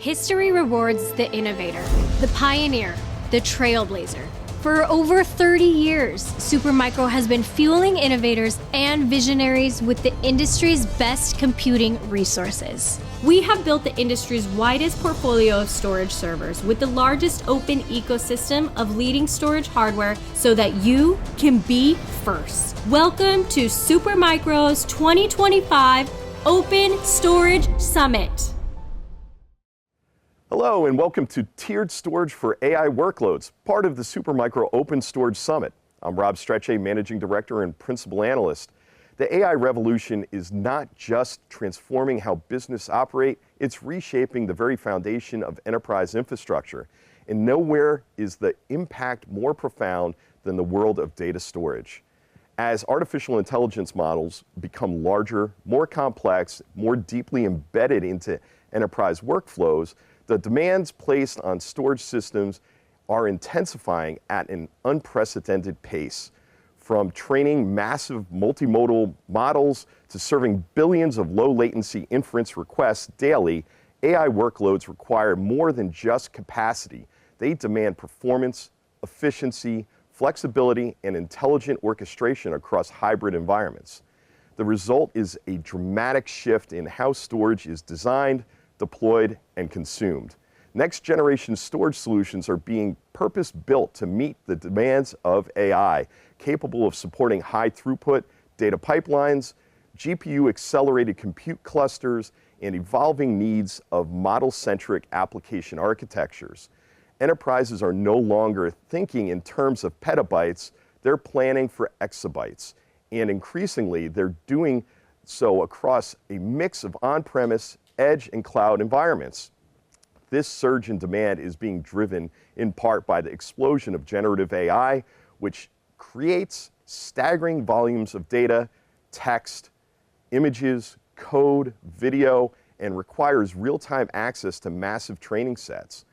History rewards the innovator, the pioneer, the trailblazer. For over 30 years, Supermicro has been fueling innovators and visionaries with the industry's best computing resources. We have built the industry's widest portfolio of storage servers with the largest open ecosystem of leading storage hardware so that you can be first. Welcome to Supermicro's 2025 Open Storage Summit. Hello and welcome to Tiered Storage for AI Workloads, part of the Supermicro Open Storage Summit. I'm Rob Strechay, Managing Director and Principal Analyst. The AI revolution is not just transforming how business operate, it's reshaping the very foundation of enterprise infrastructure. And nowhere is the impact more profound than the world of data storage. As artificial intelligence models become larger, more complex, more deeply embedded into enterprise workflows, the demands placed on storage systems are intensifying at an unprecedented pace. From training massive multimodal models to serving billions of low-latency inference requests daily, AI workloads require more than just capacity. They demand performance, efficiency, flexibility, and intelligent orchestration across hybrid environments. The result is a dramatic shift in how storage is designed, deployed, and consumed. Next-generation storage solutions are being purpose-built to meet the demands of AI, capable of supporting high-throughput data pipelines, GPU-accelerated compute clusters, and evolving needs of model-centric application architectures. Enterprises are no longer thinking in terms of petabytes, they're planning for exabytes. And increasingly, they're doing so across a mix of on-premise, edge, and cloud environments. This surge in demand is being driven in part by the explosion of generative AI, which creates staggering volumes of data, text, images, code, video, and requires real-time access to massive training sets.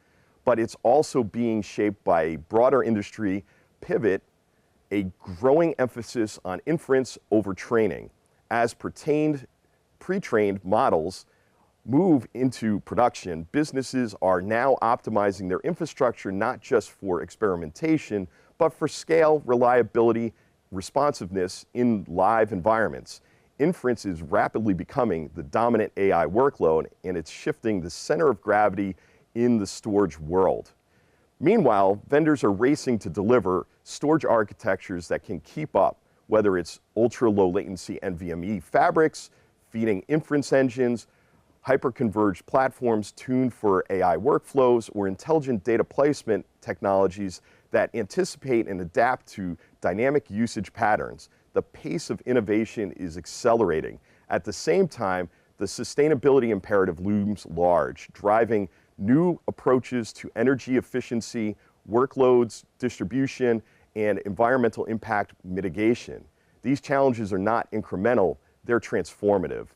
But it's also being shaped by a broader industry pivot, a growing emphasis on inference over training. As pre-trained models move into production, businesses are now optimizing their infrastructure not just for experimentation, but for scale, reliability, responsiveness in live environments. Inference is rapidly becoming the dominant AI workload, and it's shifting the center of gravity in the storage world. Meanwhile, vendors are racing to deliver storage architectures that can keep up, whether it's ultra-low latency NVMe fabrics, feeding inference engines, hyper-converged platforms tuned for AI workflows, or intelligent data placement technologies that anticipate and adapt to dynamic usage patterns. The pace of innovation is accelerating. At the same time, the sustainability imperative looms large, driving new approaches to energy efficiency, workloads, distribution, and environmental impact mitigation. These challenges are not incremental, they're transformative.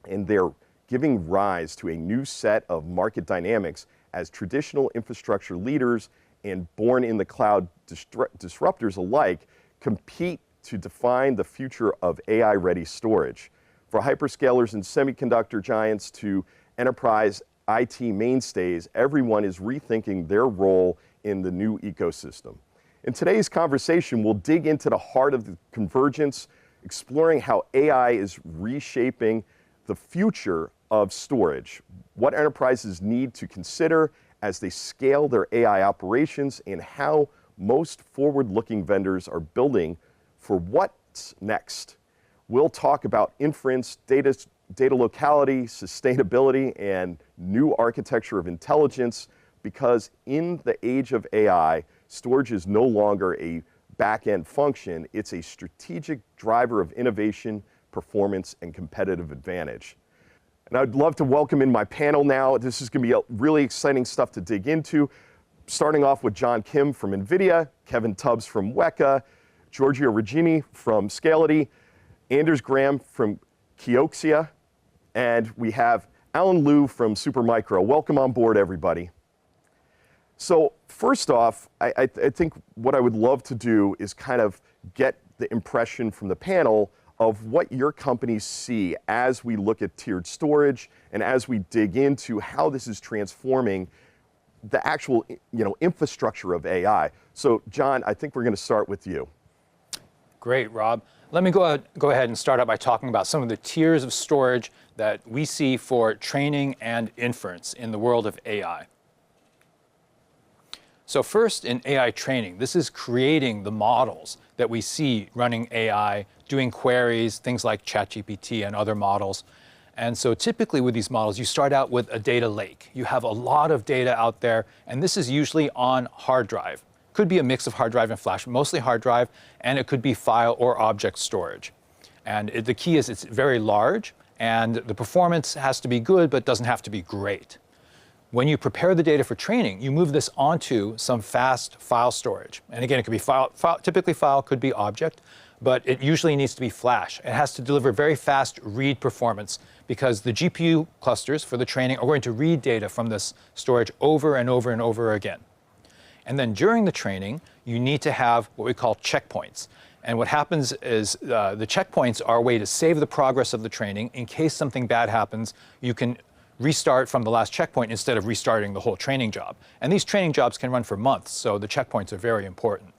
And they're giving rise to a new set of market dynamics as traditional infrastructure leaders and born-in-the-cloud disruptors alike compete to define the future of AI-ready storage. For hyperscalers and semiconductor giants to enterprise IT mainstays, everyone is rethinking their role in the new ecosystem. In today's conversation, we'll dig into the heart of the convergence, exploring how AI is reshaping the future of storage, what enterprises need to consider as they scale their AI operations, and how most forward-looking vendors are building for what's next. We'll talk about inference, data locality, sustainability, and new architecture of intelligence, because in the age of AI, storage is no longer a back-end function, it's a strategic driver of innovation, performance, and competitive advantage. And I'd love to welcome in my panel now. This is going to be really exciting stuff to dig into. Starting off with John Kim from NVIDIA, Kevin Tubbs from Weka, Giorgio Regini from Scality, Anders Graham from Kioxia, and we have Alan Liu from Supermicro. Welcome on board, everybody. So first off, I think what I would love to do is kind of get the impression from the panel of what your companies see as we look at tiered storage and as we dig into how this is transforming the actual infrastructure of AI. So John, I think we're going to start with you. Great, Rob. Let me go ahead and start out by talking about some of the tiers of storage that we see for training and inference in the world of AI. So first, in AI training, this is creating the models that we see running AI, doing queries, things like ChatGPT and other models. And so typically with these models, you start out with a data lake. You have a lot of data out there, and this is usually on hard drive. Could be a mix of hard drive and flash, mostly hard drive, and it could be file or object storage. And the key is it's very large, and the performance has to be good, but doesn't have to be great. When you prepare the data for training, you move this onto some fast file storage. And again, it could be typically file, could be object, but it usually needs to be flash. It has to deliver very fast read performance because the GPU clusters for the training are going to read data from this storage over and over and over again. And then during the training, you need to have what we call checkpoints. And what happens is the checkpoints are a way to save the progress of the training. In case something bad happens, you can restart from the last checkpoint instead of restarting the whole training job. And these training jobs can run for months, so the checkpoints are very important.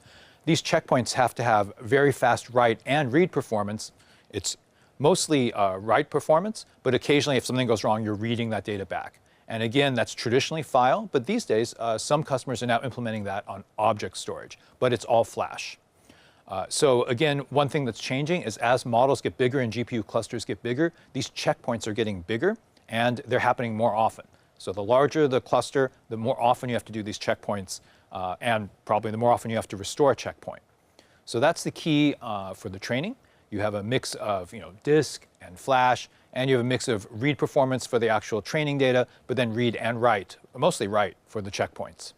These checkpoints have to have very fast write and read performance. It's mostly write performance, but occasionally if something goes wrong, you're reading that data back. And again, that's traditionally file, but these days, some customers are now implementing that on object storage, but it's all flash. So again, one thing that's changing is as models get bigger and GPU clusters get bigger, these checkpoints are getting bigger, and they're happening more often. So the larger the cluster, the more often you have to do these checkpoints, and probably the more often you have to restore a checkpoint. So that's the key for the training. You have a mix of disk and flash, and you have a mix of read performance for the actual training data, but then read and write, mostly write for the checkpoints.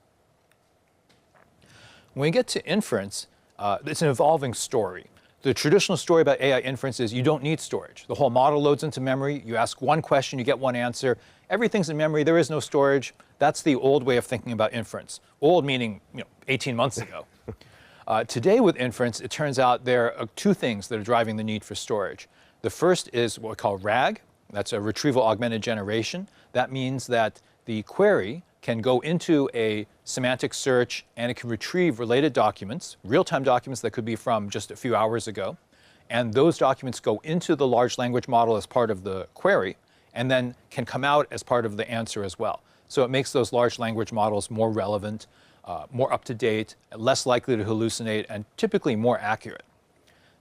When we get to inference, it's an evolving story. The traditional story about AI inference is you don't need storage. The whole model loads into memory. You ask one question, you get one answer. Everything's in memory. There is no storage. That's the old way of thinking about inference. Old meaning 18 months ago. Today with inference, it turns out there are two things that are driving the need for storage. The first is what we call RAG. That's a retrieval augmented generation. That means that the query can go into a semantic search and it can retrieve related documents, real-time documents that could be from just a few hours ago. And those documents go into the large language model as part of the query and then can come out as part of the answer as well. So it makes those large language models more relevant, more up-to-date, less likely to hallucinate, and typically more accurate.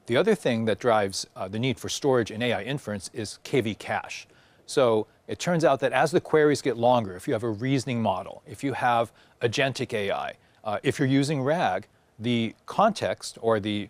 The other thing that drives the need for storage in AI inference is KV cache. So it turns out that as the queries get longer, if you have a reasoning model, if you have agentic AI, if you're using RAG, the context or the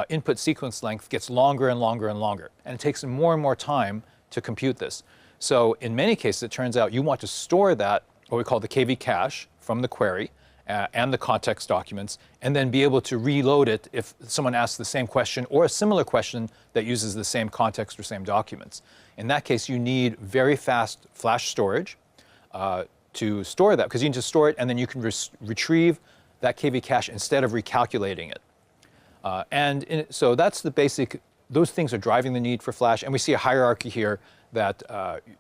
input sequence length gets longer and longer and longer. And it takes more and more time to compute this. So in many cases, it turns out you want to store that, what we call the KV cache, from the query and the context documents, and then be able to reload it if someone asks the same question or a similar question that uses the same context or same documents. In that case, you need very fast flash storage to store that, because you need to store it and then you can retrieve that KV cache instead of recalculating it. So that's the basic, those things are driving the need for flash, and we see a hierarchy here that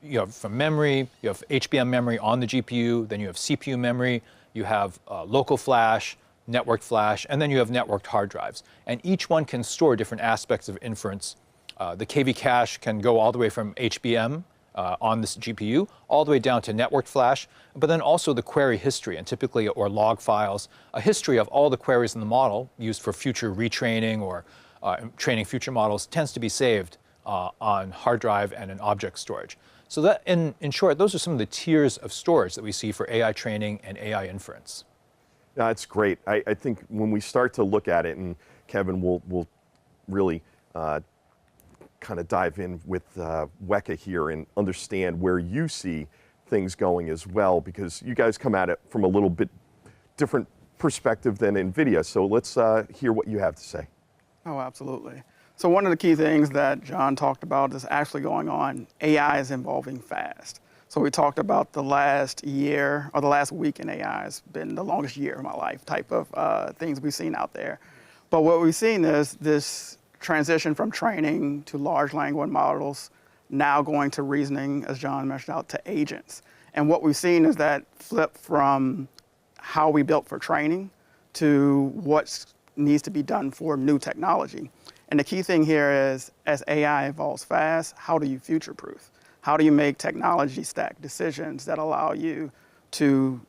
you have from memory, you have HBM memory on the GPU, then you have CPU memory, you have local flash, networked flash, and then you have networked hard drives. And each one can store different aspects of inference. The KV cache can go all the way from HBM on this GPU, all the way down to networked flash, but then also the query history, and typically, or log files, a history of all the queries in the model used for future retraining or training future models tends to be saved on hard drive and in object storage. So that, in short, those are some of the tiers of storage that we see for AI training and AI inference. That's great. I think when we start to look at it, and Kevin will really kind of dive in with Weka here and understand where you see things going as well, because you guys come at it from a little bit different perspective than NVIDIA. So let's hear what you have to say. Oh, absolutely. So one of the key things that John talked about is actually going on. AI is evolving fast. So we talked about the last year or the last week in AI has been the longest year of my life type of things we've seen out there. But what we've seen is this transition from training to large language models, now going to reasoning, as John mentioned out, to agents. And what we've seen is that flip from how we built for training to what needs to be done for new technology. And the key thing here is, as AI evolves fast, how do you future-proof? How do you make technology stack decisions that allow you to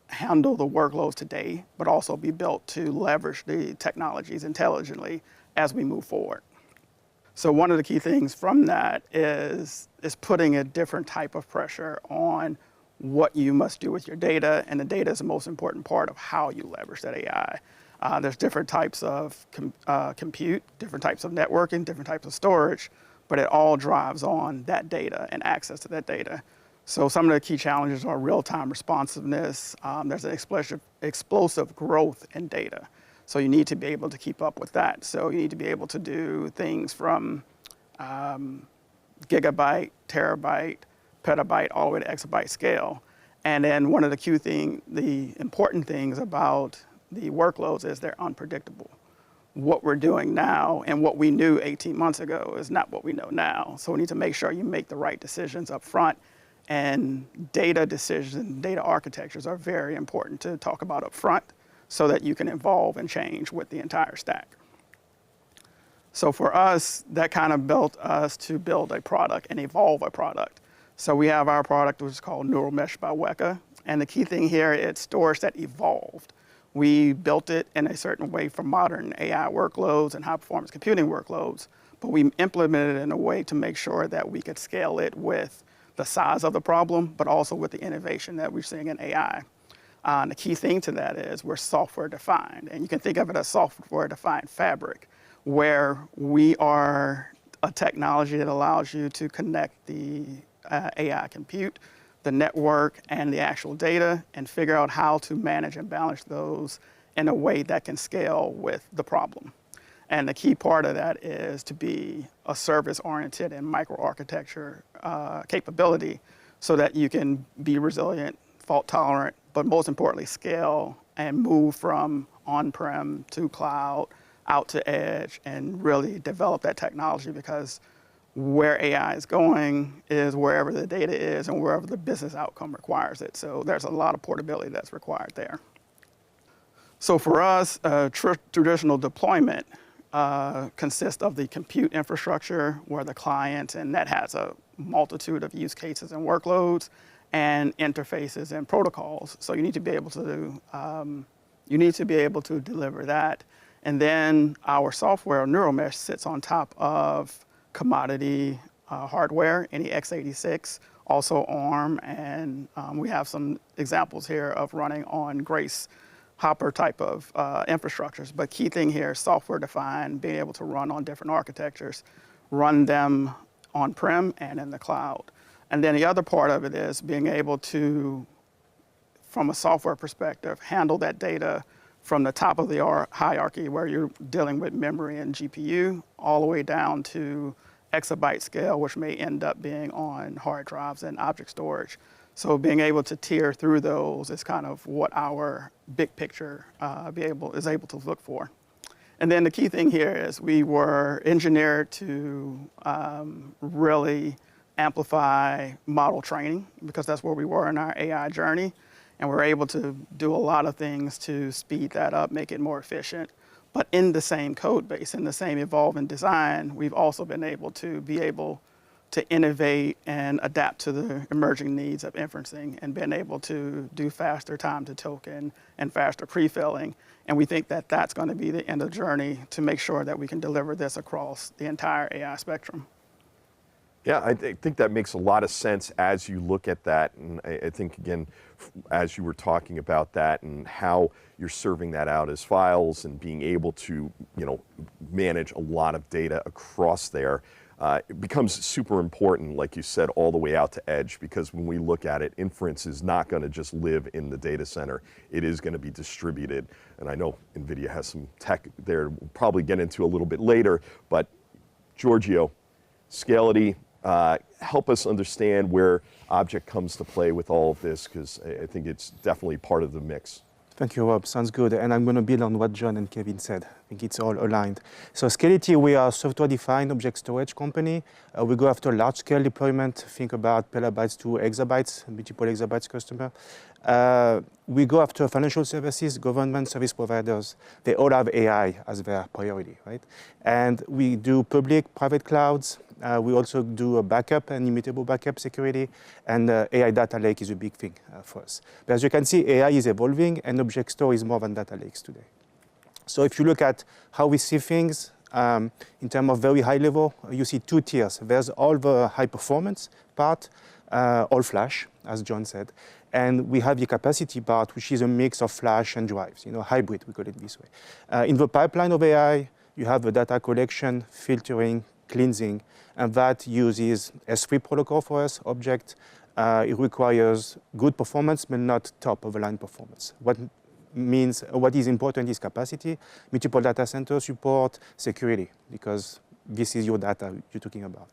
handle the workloads today, but also be built to leverage the technologies intelligently as we move forward? So one of the key things from that is putting a different type of pressure on what you must do with your data, and the data is the most important part of how you leverage that AI. There's different types of compute, different types of networking, different types of storage, but it all drives on that data and access to that data. So some of the key challenges are real-time responsiveness. There's an explosive growth in data. So you need to be able to keep up with that. So you need to be able to do things from gigabyte, terabyte, petabyte, all the way to exabyte scale. And then one of the important things about the workloads is they're unpredictable. What we're doing now and what we knew 18 months ago is not what we know now. So we need to make sure you make the right decisions up front. And data decisions, data architectures are very important to talk about up front so that you can evolve and change with the entire stack. So for us, that kind of built us to build a product and evolve a product. So we have our product, which is called Neural Mesh by Weka. And the key thing here, it's storage that evolved. We built it in a certain way for modern AI workloads and high-performance computing workloads, but we implemented it in a way to make sure that we could scale it with the size of the problem, but also with the innovation that we're seeing in AI. And the key thing to that is we're software-defined, and you can think of it as software-defined fabric, where we are a technology that allows you to connect the AI compute, the network, and the actual data, and figure out how to manage and balance those in a way that can scale with the problem. And the key part of that is to be a service-oriented and microarchitecture capability so that you can be resilient, fault-tolerant, but most importantly, scale and move from on-prem to cloud, out to edge, and really develop that technology, because where AI is going is wherever the data is and wherever the business outcome requires it. So there's a lot of portability that's required there. So for us, traditional deployment consists of the compute infrastructure, where the client, and that has a multitude of use cases and workloads and interfaces and protocols. So you need to be able to deliver that. And then our software, Neural Mesh, sits on top of commodity hardware, any x86, also ARM, and we have some examples here of running on Grace Hopper type of infrastructures. But key thing here is software defined, being able to run on different architectures, run them on-prem and in the cloud. And then the other part of it is being able to, from a software perspective, handle that data from the top of the hierarchy, where you're dealing with memory and GPU, all the way down to exabyte scale, which may end up being on hard drives and object storage. So being able to tier through those is kind of what our big picture is able to look for. And then the key thing here is we were engineered to really amplify model training, because that's where we were in our AI journey. And we're able to do a lot of things to speed that up, make it more efficient. But in the same code base, in the same evolving design, we've also been able to innovate and adapt to the emerging needs of inferencing, and been able to do faster time to token and faster pre-filling. And we think that that's going to be the end of the journey to make sure that we can deliver this across the entire AI spectrum. Yeah, I think that makes a lot of sense as you look at that. And I think, again, as you were talking about that and how you're serving that out as files and being able to, manage a lot of data across there, it becomes super important, like you said, all the way out to edge, because when we look at it, inference is not going to just live in the data center. It is going to be distributed. And I know NVIDIA has some tech there we'll probably get into a little bit later, but Giorgio, Scality, help us understand where Object comes to play with all of this, because I think it's definitely part of the mix. Thank you, Rob. Sounds good. And I'm going to build on what John and Kevin said. I think it's all aligned. So Scality, we are a software-defined object storage company. We go after large-scale deployment. Think about petabytes to exabytes, multiple exabytes customer. We go after financial services, government service providers. They all have AI as their priority, right? And we do public, private clouds. We also do a backup and immutable backup security, and AI data lake is a big thing for us. But as you can see, AI is evolving, and object store is more than data lakes today. So if you look at how we see things in terms of very high level, you see two tiers. There's all the high performance part, all flash, as John said. And we have the capacity part, which is a mix of flash and drives, hybrid, we call it this way. In the pipeline of AI, you have the data collection, filtering, cleansing, and that uses S3 protocol for us, object. It requires good performance, but not top-of-the-line performance. What is important is capacity, multiple data center support, security, because this is your data you're talking about.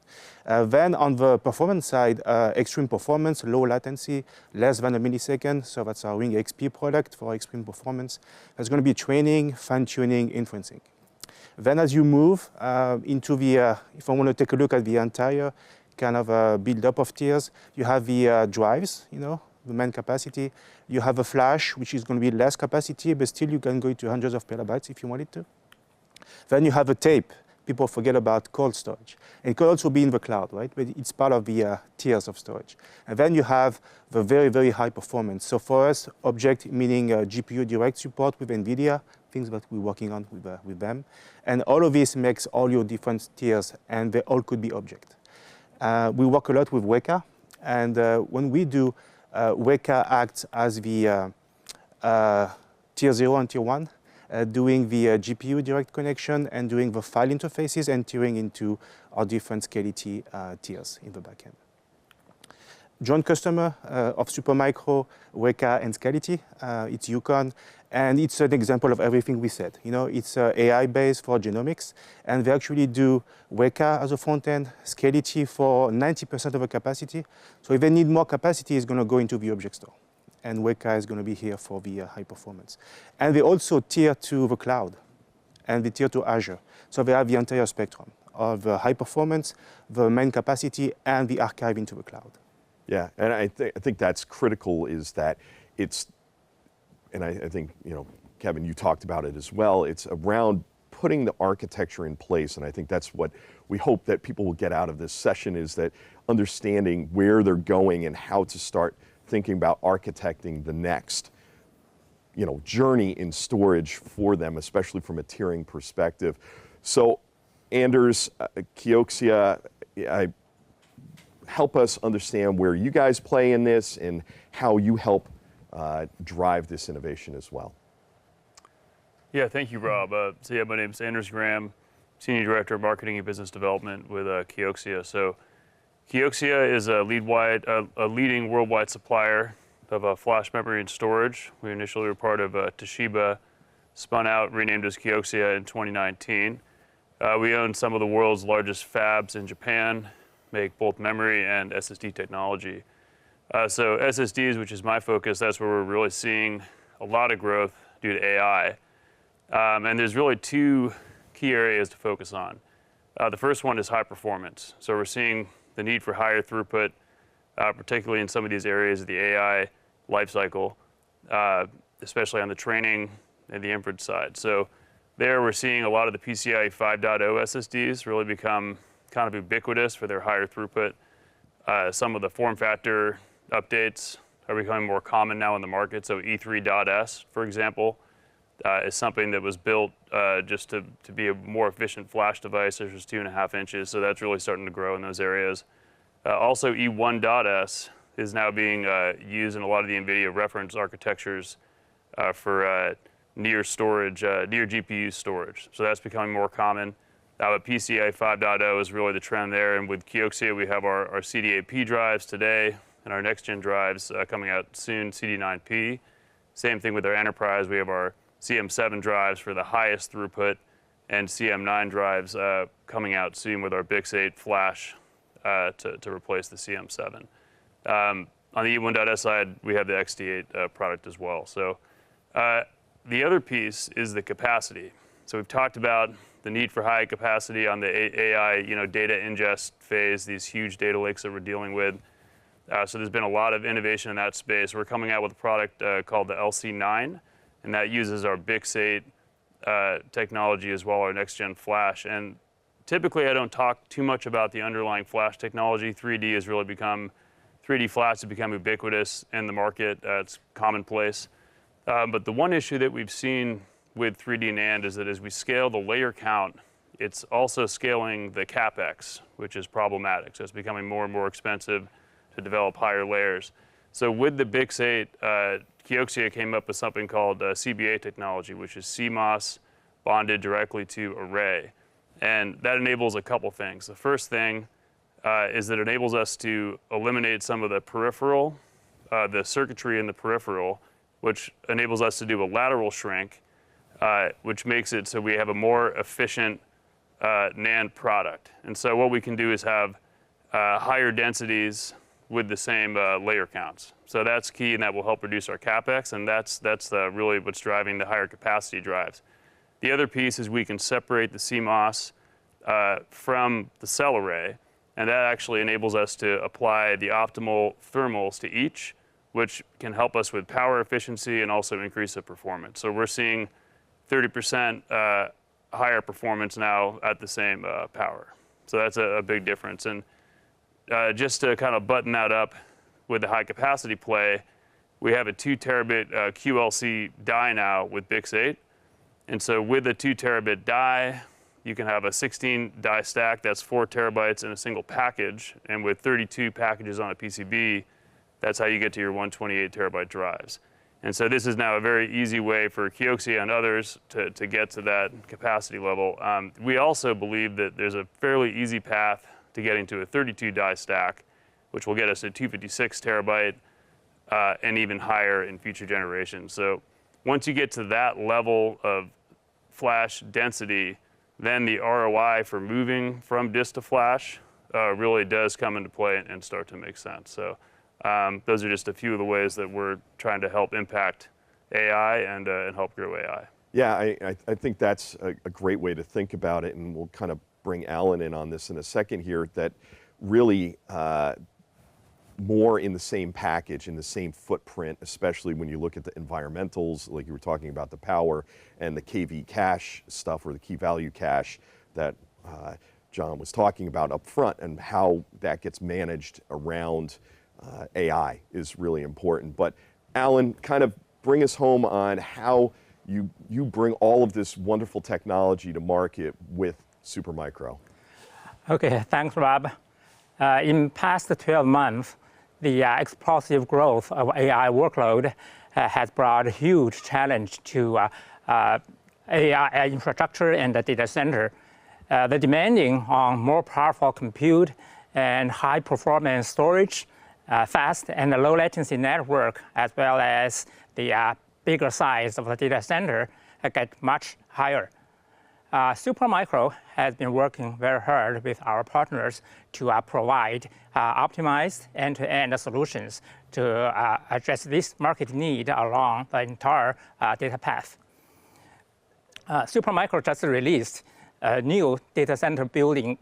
Then on the performance side, extreme performance, low latency, less than a millisecond. So that's our Ring XP product for extreme performance. There's going to be training, fine-tuning, inferencing. Then as you move into the, if I want to take a look at the entire kind of build-up of tiers, you have the drives, the main capacity. You have a flash, which is going to be less capacity, but still you can go to hundreds of petabytes if you wanted to. Then you have a tape. People forget about cold storage. And it could also be in the cloud, right? But it's part of the tiers of storage. And then you have the very, very high performance. So for us, object meaning GPU direct support with NVIDIA, things that we're working on with them. And all of this makes all your different tiers, and they all could be object. We work a lot with Weka, and when we do, Weka acts as the tier 0 and tier 1, doing the GPU direct connection and doing the file interfaces and tiering into our different Scality tiers in the backend. Joint customer of Supermicro, Weka, and Scality. It's Yukon, and it's an example of everything we said. It's AI-based for genomics, and they actually do Weka as a front end, Scality for 90% of the capacity. So if they need more capacity, it's going to go into the object store. And Weka is going to be here for the high performance. And they also tier to the cloud, and they tier to Azure. So they have the entire spectrum of high performance, the main capacity, and the archive into the cloud. Yeah, and I think that's critical, is that it's, and I think, Kevin, you talked about it as well, it's around putting the architecture in place, and I think that's what we hope that people will get out of this session, is that understanding where they're going and how to start thinking about architecting the next, journey in storage for them, especially from a tiering perspective. So, Anders, Kioxia, help us understand where you guys play in this and how you help drive this innovation as well. Yeah, thank you, Rob. My name is Anders Graham, Senior Director of Marketing and Business Development with Kioxia. So Kioxia is a leading worldwide supplier of flash memory and storage. We initially were part of Toshiba, spun out, renamed as Kioxia in 2019. We own some of the world's largest fabs in Japan, make both memory and SSD technology. So SSDs, which is my focus, that's where we're really seeing a lot of growth due to AI. And there's really two key areas to focus on. The first one is high performance. So we're seeing the need for higher throughput, particularly in some of these areas of the AI lifecycle, especially on the training and the inference side. So there we're seeing a lot of the PCIe 5.0 SSDs really become kind of ubiquitous for their higher throughput. Some of the form factor updates are becoming more common now in the market. So E3.S, for example, is something that was built just to be a more efficient flash device. It's just 2.5 inches, so that's really starting to grow in those areas. Also, E1.S is now being used in a lot of the NVIDIA reference architectures for near storage, near GPU storage. So that's becoming more common. But PCIe 5.0 is really the trend there, and with Kioxia, we have our CD8P drives today, and our next-gen drives coming out soon, CD9P. Same thing with our enterprise. We have our CM7 drives for the highest throughput, and CM9 drives coming out soon with our BiCS8 flash to replace the CM7. On the E1.S side, we have the XT8 product as well. So The other piece is the capacity. So we've talked about the need for high capacity on the AI, data ingest phase, these huge data lakes that we're dealing with. So there's been a lot of innovation in that space. We're coming out with a product called the LC9, and that uses our BiCS8 technology as well, our next-gen flash. And typically, I don't talk too much about the underlying flash technology. 3D flash has become ubiquitous in the market. It's commonplace. But the one issue that we've seen with 3D NAND is that as we scale the layer count, it's also scaling the CapEx, which is problematic. So it's becoming more and more expensive to develop higher layers. So with the BiCS8, Kioxia came up with something called CBA technology, which is CMOS bonded directly to array. And that enables a couple things. The first thing is that it enables us to eliminate some of the peripheral, the circuitry in the peripheral, which enables us to do a lateral shrink, which makes it so we have a more efficient NAND product. And so what we can do is have higher densities with the same layer counts. So that's key, and that will help reduce our CapEx, and that's really what's driving the higher capacity drives. The other piece is we can separate the CMOS from the cell array, and that actually enables us to apply the optimal thermals to each, which can help us with power efficiency and also increase the performance. So we're seeing 30% higher performance now at the same power. So that's a big difference. And just to kind of button that up with the high capacity play, we have a 2 terabit QLC die now with BiCS8. And so with a 2 terabit die, you can have a 16 die stack that's 4 terabytes in a single package. And with 32 packages on a PCB, that's how you get to your 128 terabyte drives. And so this is now a very easy way for Kioxia and others to get to that capacity level. We also believe that there's a fairly easy path to getting to a 32 die stack, which will get us to 256 terabyte and even higher in future generations. So once you get to that level of flash density, then the ROI for moving from disk to flash really does come into play and start to make sense. So those are just a few of the ways that we're trying to help impact AI and help grow AI. Yeah, I think that's a great way to think about it, and we'll kind of bring Alan in on this in a second here, that really more in the same package, in the same footprint, especially when you look at the environmentals, like you were talking about the power and the KV cache stuff, or the key value cache that John was talking about up front, and how that gets managed around AI is really important. But Alan, kind of bring us home on how you bring all of this wonderful technology to market with Supermicro. Okay, thanks, Rob. In past 12 months, the explosive growth of AI workload has brought a huge challenge to AI infrastructure and the data center. The demanding on more powerful compute and high performance storage, fast and low latency network, as well as the bigger size of the data center get much higher. Supermicro has been working very hard with our partners to provide optimized end-to-end solutions to address this market need along the entire data path. Supermicro just released a new data center building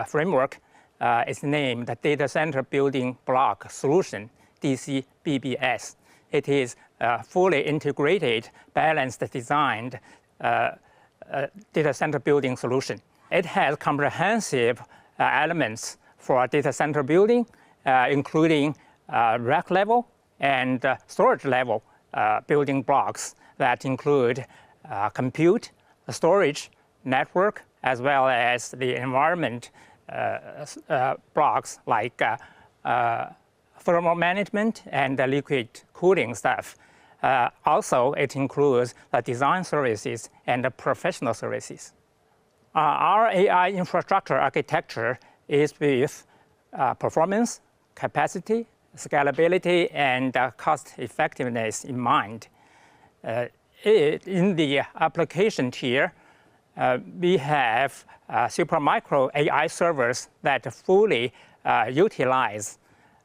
framework. It's named the Data Center Building Block Solution, DCBBS. It is a fully integrated, balanced, designed data center building solution. It has comprehensive elements for data center building, including rack level and storage level building blocks that include compute, storage, network, as well as the environment blocks like thermal management and liquid cooling stuff. Also, it includes the design services and the professional services. Our AI infrastructure architecture is with performance, capacity, scalability, and cost effectiveness in mind. In the application tier, we have Supermicro AI servers that fully utilize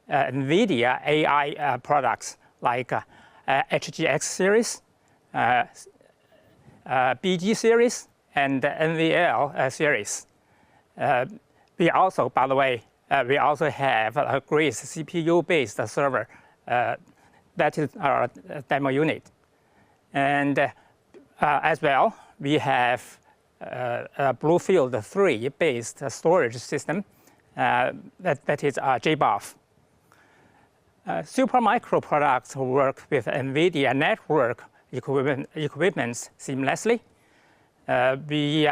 NVIDIA AI products like HGX series, BG series and NVL series. We also, by the way, we also have a Grace CPU-based server. That is our demo unit. And as well, we have a Bluefield 3 based storage system that is JBOF. Supermicro products work with NVIDIA network equipment seamlessly. We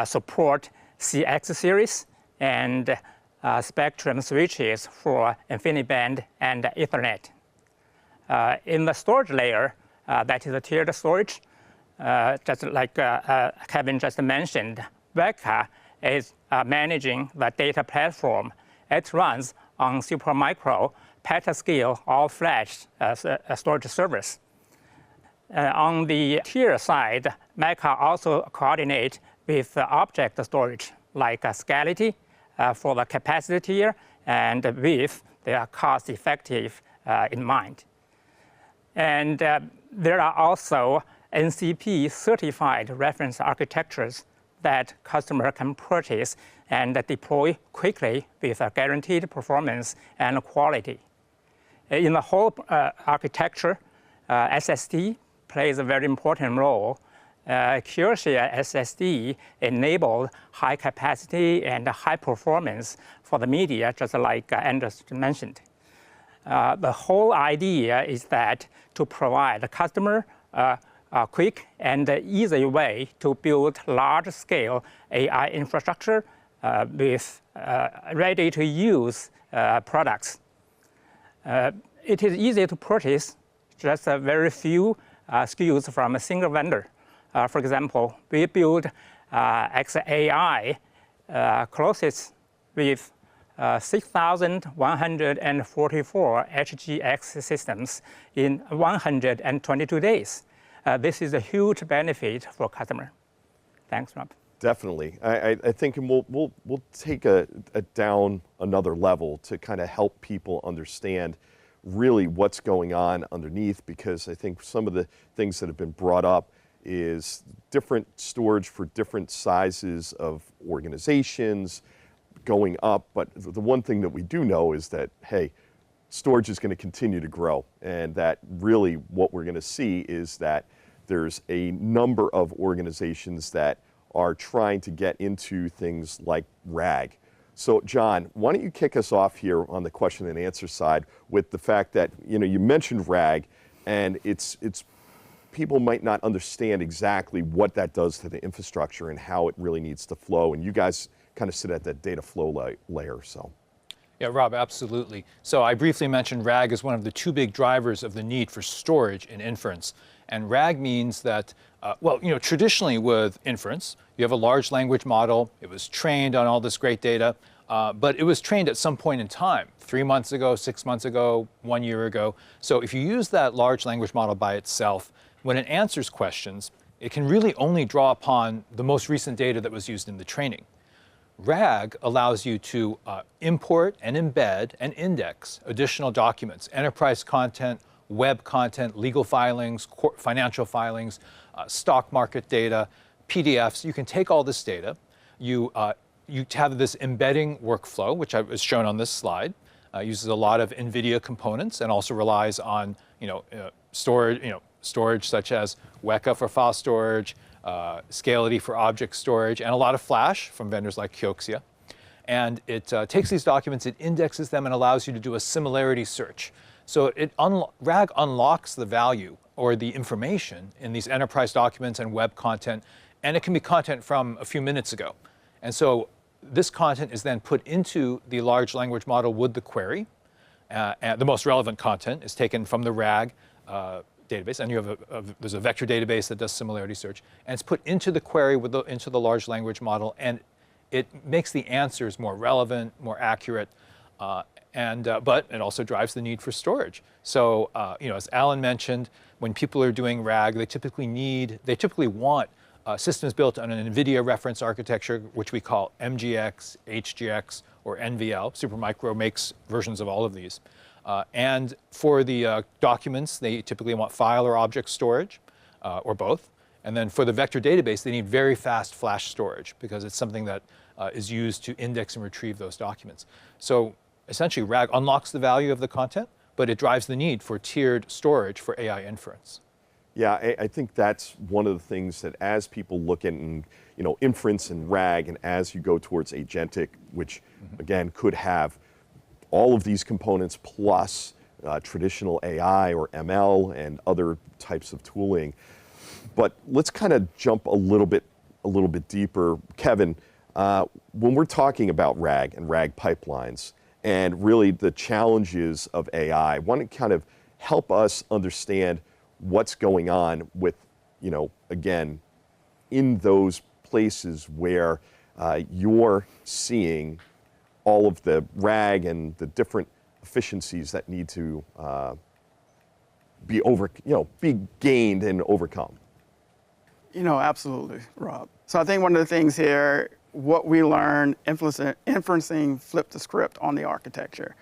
support CX series and Spectrum switches for InfiniBand and Ethernet. In the storage layer, that is a tiered storage, just like Kevin just mentioned, Weka is managing the data platform. It runs on Supermicro petascale all-flash storage servers. On the tier side, Meka also coordinate with object storage like Scality for the capacity tier and with the cost-effective in mind. And there are also NCP certified reference architectures that customer can purchase and deploy quickly with a guaranteed performance and quality. In the whole architecture, SSD plays a very important role. Kioxia SSD enabled high capacity and high performance for the media, just like Anders mentioned. The whole idea is that to provide the customer a quick and easy way to build large-scale AI infrastructure with ready-to-use products. It is easy to purchase, just a very few SKUs from a single vendor. For example, we build xAI closest with 6,144 HGX systems in 122 days. This is a huge benefit for customer. Thanks, Rob. Definitely. I think we'll take a down another level to kind of help people understand really what's going on underneath, because I think some of the things that have been brought up is different storage for different sizes of organizations going up. But the one thing that we do know is that, hey, storage is going to continue to grow, and that really what we're going to see is that there's a number of organizations that are trying to get into things like RAG. So John, why don't you kick us off here on the question and answer side with the fact that, you know, you mentioned RAG, and it's people might not understand exactly what that does to the infrastructure and how it really needs to flow, and you guys kind of sit at that data flow layer. So. Yeah, Rob, absolutely. So I briefly mentioned RAG as one of the two big drivers of the need for storage in inference. And RAG means that, well, you know, traditionally with inference, you have a large language model. It was trained on all this great data, but it was trained at some point in time, 3 months ago, 6 months ago, 1 year ago. So if you use that large language model by itself, when it answers questions, it can really only draw upon the most recent data that was used in the training. RAG allows you to import and embed and index additional documents, enterprise content, web content, legal filings, financial filings, stock market data, PDFs. You can take all this data. You have this embedding workflow, which is shown on this slide. Uses a lot of NVIDIA components and also relies on storage such as Weka for file storage, Scality for object storage, and a lot of flash from vendors like Kioxia. And it takes these documents, it indexes them, and allows you to do a similarity search. So RAG unlocks the value or the information in these enterprise documents and web content, and it can be content from a few minutes ago. And so this content is then put into the large language model with the query. And the most relevant content is taken from the RAG database, and you have there's a vector database that does similarity search, and it's put into the query into the large language model, and it makes the answers more relevant, more accurate, but it also drives the need for storage. So as Alan mentioned, when people are doing RAG, they typically want systems built on an NVIDIA reference architecture, which we call MGX, HGX, or NVL. Supermicro makes versions of all of these. And for the documents, they typically want file or object storage. or both. And then for the vector database, they need very fast flash storage because it's something that is used to index and retrieve those documents. So essentially, RAG unlocks the value of the content, but it drives the need for tiered storage for AI inference. Yeah, I think that's one of the things that as people look at inference and RAG, and as you go towards agentic, which again could have all of these components plus traditional AI or ML and other types of tooling. But let's kind of jump a little bit deeper. Kevin, when we're talking about RAG and RAG pipelines and really the challenges of AI, I want to kind of help us understand what's going on with, again, in those places where you're seeing all of the RAG and the different efficiencies that need to be gained and overcome. Absolutely, Rob. So I think one of the things here, what we learned, inferencing flipped the script on the architecture.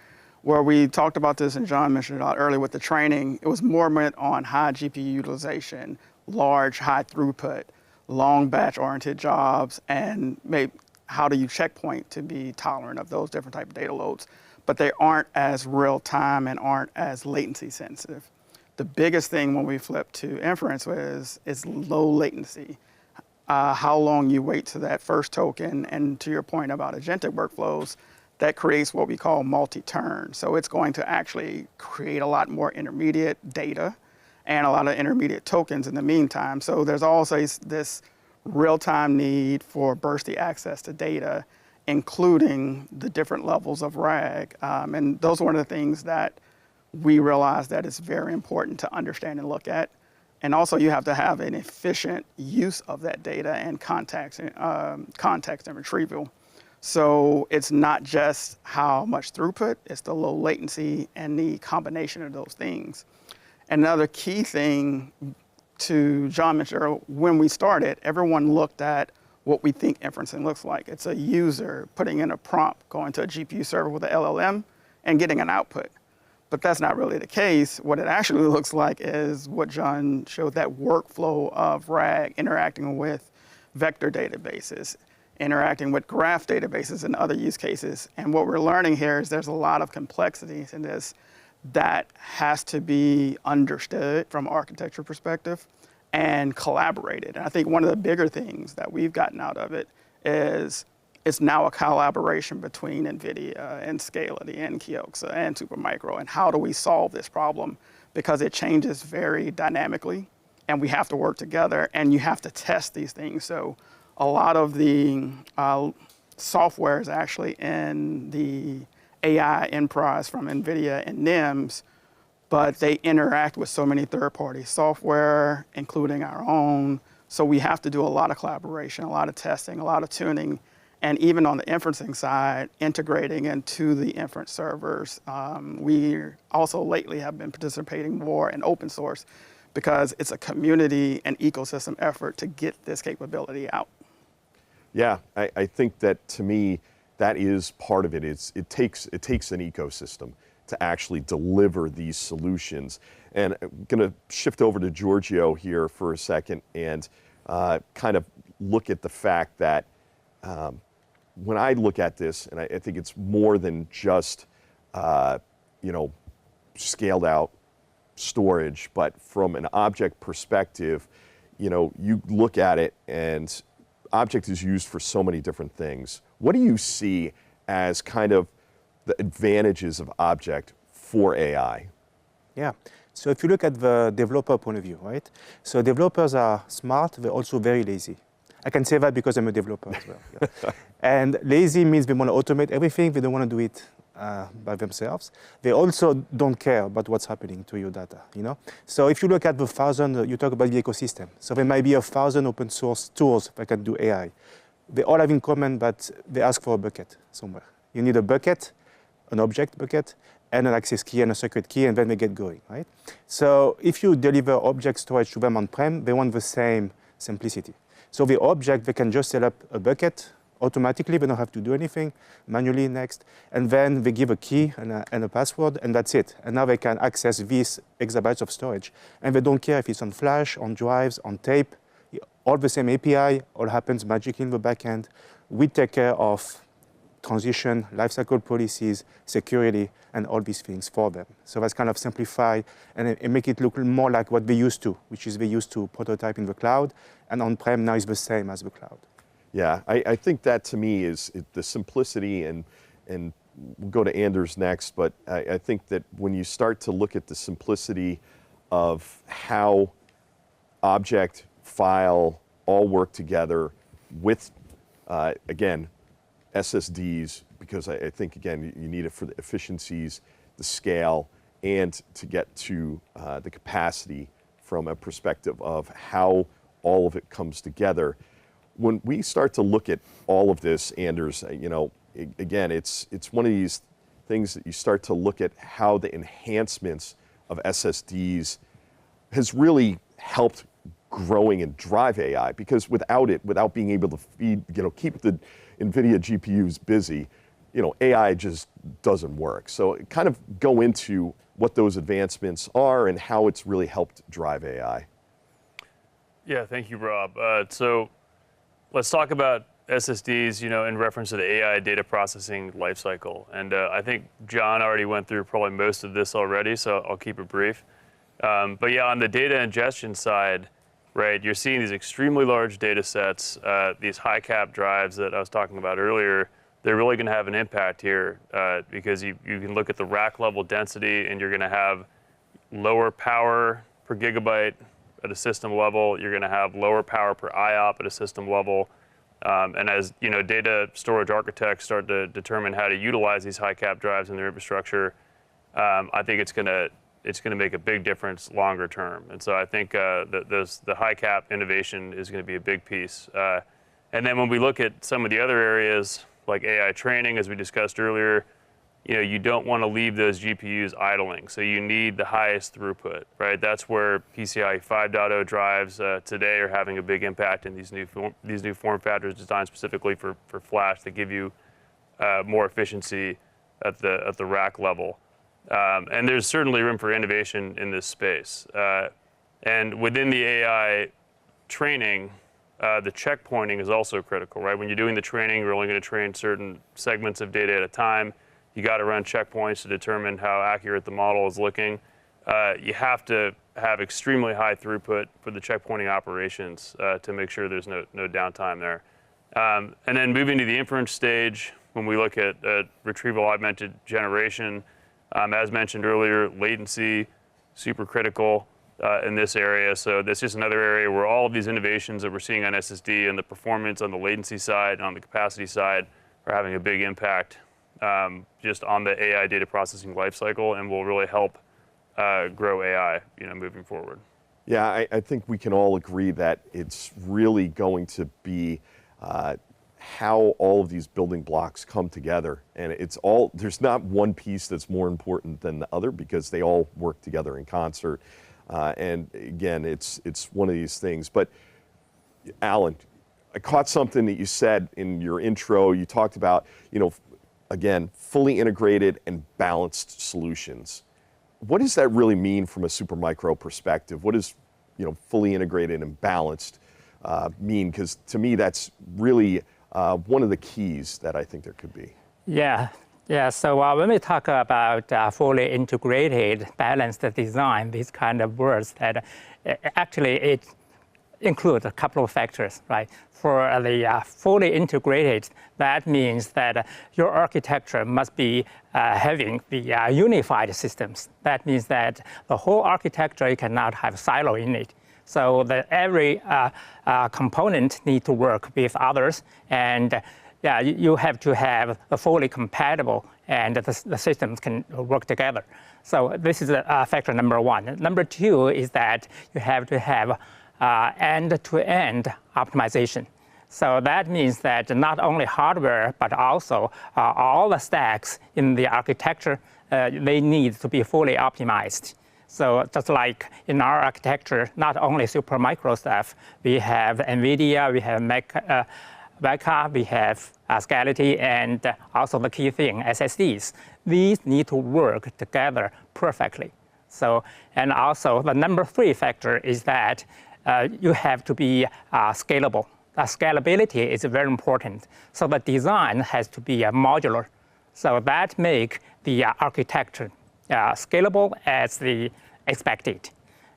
Where we talked about this, and John mentioned it earlier with the training, it was more meant on high GPU utilization, large, high throughput, long batch-oriented jobs, and maybe how do you checkpoint to be tolerant of those different type of data loads. But they aren't as real-time and aren't as latency sensitive. The biggest thing when we flip to inference is low latency. How long you wait to that first token, and to your point about agentic workflows, that creates what we call multi-turn. So it's going to actually create a lot more intermediate data and a lot of intermediate tokens in the meantime. So there's also this real-time need for bursty access to data, including the different levels of RAG. And those are one of the things that we realize that it's very important to understand and look at. And also you have to have an efficient use of that data and context and retrieval. So it's not just how much throughput, it's the low latency and the combination of those things. Another key thing to John mentioned earlier, when we started, everyone looked at what we think inferencing looks like. It's a user putting in a prompt, going to a GPU server with an LLM and getting an output. But that's not really the case. What it actually looks like is what John showed, that workflow of RAG interacting with vector databases, interacting with graph databases and other use cases. And what we're learning here is there's a lot of complexities in this that has to be understood from an architecture perspective and collaborated. And I think one of the bigger things that we've gotten out of it is it's now a collaboration between NVIDIA and Scality and Kioxia and Supermicro. And how do we solve this problem? Because it changes very dynamically and we have to work together and you have to test these things. So a lot of the software is actually in the AI enterprise from NVIDIA and NIMS, but they interact with so many third-party software, including our own. So we have to do a lot of collaboration, a lot of testing, a lot of tuning, and even on the inferencing side, integrating into the inference servers. We also lately have been participating more in open source because it's a community and ecosystem effort to get this capability out. Yeah, I think that to me, that is part of it. It takes an ecosystem to actually deliver these solutions. And I'm going to shift over to Giorgio here for a second and kind of look at the fact that when I look at this, and I think it's more than just scaled out storage, but from an object perspective, you look at it and object is used for so many different things. What do you see as kind of the advantages of object for AI? Yeah. So if you look at the developer point of view, right? So developers are smart, they're also very lazy. I can say that because I'm a developer as well. Yeah. And lazy means they want to automate everything, they don't want to do it by themselves. They also don't care about what's happening to your data, So if you look at you talk about the ecosystem. So there might be 1,000 open source tools that can do AI. They all have in common that they ask for a bucket somewhere. You need a bucket, an object bucket, and an access key and a secret key, and then they get going, right? So if you deliver object storage to them on-prem, they want the same simplicity. So the object, they can just set up a bucket automatically. They don't have to do anything manually next. And then they give a key and a password, and that's it. And now they can access these exabytes of storage. And they don't care if it's on flash, on drives, on tape. All the same API, all happens magically in the backend. We take care of transition, lifecycle policies, security, and all these things for them. So that's kind of simplified and make it look more like what they used to, which is they used to prototype in the cloud, and on-prem now is the same as the cloud. Yeah, I think that to me is the simplicity, and we'll go to Anders next, but I think that when you start to look at the simplicity of how object, file, all work together with, again, SSDs, because I think, again, you need it for the efficiencies, the scale, and to get to the capacity from a perspective of how all of it comes together. When we start to look at all of this, Anders, you know, again, it's one of these things that you start to look at how the enhancements of SSDs has really helped growing and drive AI, because without it, without being able to feed, you know, keep the NVIDIA GPUs busy, you know, AI just doesn't work. So kind of go into what those advancements are and how it's really helped drive AI. Yeah, thank you, Rob. So let's talk about SSDs, you know, in reference to the AI data processing lifecycle. And I think John already went through probably most of this already, so I'll keep it brief. But yeah, on the data ingestion side, right, you're seeing these extremely large data sets, these high cap drives that I was talking about earlier. They're really going to have an impact here because you can look at the rack level density, and you're going to have lower power per gigabyte at a system level. You're going to have lower power per IOP at a system level. And as you know, data storage architects start to determine how to utilize these high cap drives in their infrastructure, I think it's going to make a big difference longer term. And so I think the high cap innovation is going to be a big piece. And then when we look at some of the other areas like AI training, as we discussed earlier, you know, you don't want to leave those GPUs idling. So you need the highest throughput, right? That's where PCIe 5.0 drives today are having a big impact in these new form factors designed specifically for flash that give you more efficiency at the rack level. And there's certainly room for innovation in this space. And within the AI training, the checkpointing is also critical, right? When you're doing the training, you're only going to train certain segments of data at a time. You got to run checkpoints to determine how accurate the model is looking. You have to have extremely high throughput for the checkpointing operations to make sure there's no downtime there. And then moving to the inference stage, when we look at retrieval augmented generation, as mentioned earlier, latency, super critical in this area. So this is another area where all of these innovations that we're seeing on SSD and the performance on the latency side and on the capacity side are having a big impact just on the AI data processing lifecycle, and will really help grow AI, you know, moving forward. Yeah, I think we can all agree that it's really going to be how all of these building blocks come together, and there's not one piece that's more important than the other, because they all work together in concert. And again, it's one of these things. But Alan, I caught something that you said in your intro. You talked about, you know, again, fully integrated and balanced solutions. What does that really mean from a Supermicro perspective? What does, you know, fully integrated and balanced mean? Because to me, that's really one of the keys that I think there could be. Yeah. So when we talk about fully integrated, balanced design, these kind of words, that actually it includes a couple of factors, right? For the fully integrated, that means that your architecture must be having the unified systems. That means that the whole architecture, you cannot have silo in it. So that every component need to work with others, and yeah, you have to have a fully compatible, and the systems can work together. So this is factor number one. Number two is that you have to have end-to-end optimization. So that means that not only hardware, but also all the stacks in the architecture, they need to be fully optimized. So just like in our architecture, not only Supermicro stuff, we have NVIDIA, we have Weka, we have Scality, and also the key thing, SSDs. These need to work together perfectly. So, and also the number 3 factor is that you have to be scalable. Scalability is very important. So the design has to be modular. So that make the architecture scalable as the expected.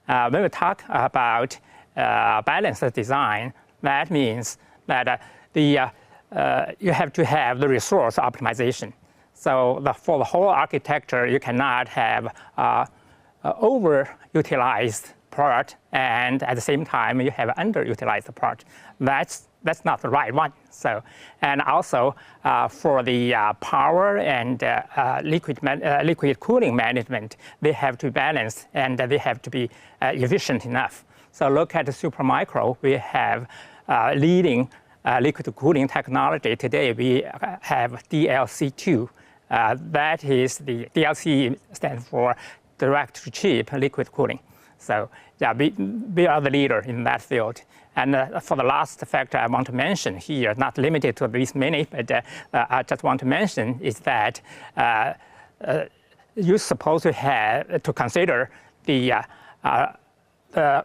When we talk about balanced design, that means that you have to have the resource optimization. So for the whole architecture, you cannot have overutilized part, and at the same time you have underutilized part. That's not the right one. So, and also for the power and liquid cooling management, they have to be balanced and they have to be efficient enough. So look at the Supermicro. We have leading liquid cooling technology. Today we have DLC2. That is the DLC stands for direct-to-chip liquid cooling. So yeah, we are the leader in that field. And for the last factor I want to mention here, not limited to these many, but I just want to mention is that you're supposed to have to consider the